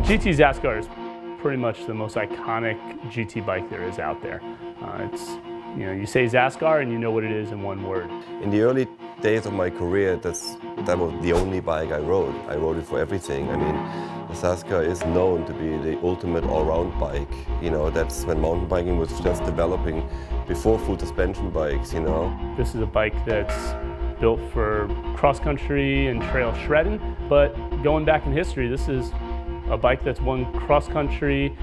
GT Zaskar is pretty much the most iconic GT bike there is out there. You say Zaskar and you know what it is in one word. In the early days of my career, that was the only bike I rode. I rode it for everything. I mean, the Zaskar is known to be the ultimate all-round bike. That's when mountain biking was just developing before full suspension bikes, This is a bike that's built for cross-country and trail shredding, but going back in history, this is a bike that's won cross-country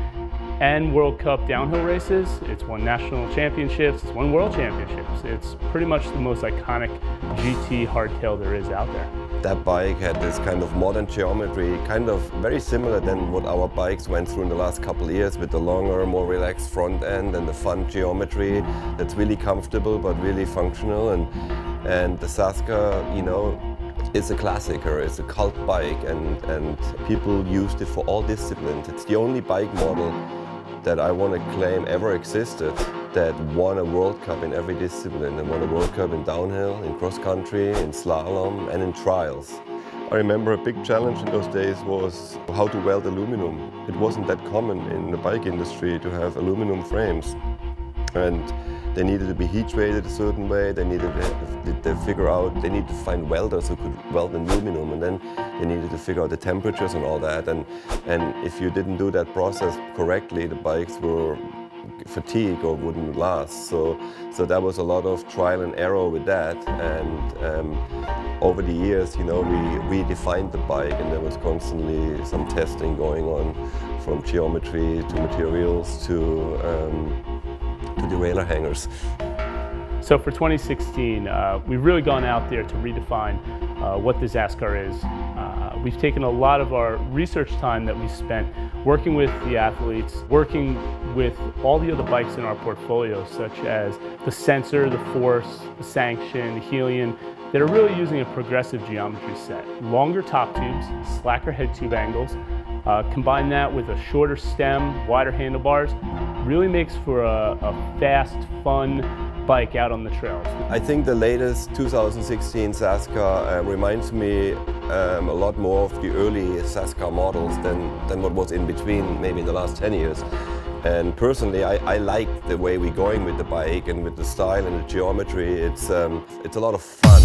and World Cup downhill races. It's won national championships, it's won world championships. It's pretty much the most iconic GT hardtail there is out there. That bike had this kind of modern geometry, kind of very similar than what our bikes went through in the last couple of years, with the longer, more relaxed front end and the fun geometry that's really comfortable but really functional. And the Zaskar, it's a classicer, it's a cult bike, and people used it for all disciplines. It's the only bike model that I want to claim ever existed that won a World Cup in every discipline, and won a World Cup in downhill, in cross country, in slalom, and in trials. I remember a big challenge in those days was how to weld aluminum. It wasn't that common in the bike industry to have aluminum frames. And they needed to be heat treated a certain way. They needed to find welders who could weld in aluminum, and then they needed to figure out the temperatures and all that. And if you didn't do that process correctly, the bikes were fatigued or wouldn't last. So that was a lot of trial and error with that. And over the years, we redefined the bike, and there was constantly some testing going on, from geometry to materials to derailleur hangers. So for 2016, we've really gone out there to redefine what the Zaskar is. We've taken a lot of our research time that we spent working with the athletes, working with all the other bikes in our portfolio, such as the Sensor, the Force, the Sanction, the Helion, that are really using a progressive geometry set. Longer top tubes, slacker head tube angles, combine that with a shorter stem, wider handlebars, really makes for a fast, fun bike out on the trails. I think the latest 2016 Zaskar reminds me a lot more of the early Zaskar models than what was in between, maybe in the last 10 years. And personally, I like the way we're going with the bike and with the style and the geometry. It's a lot of fun.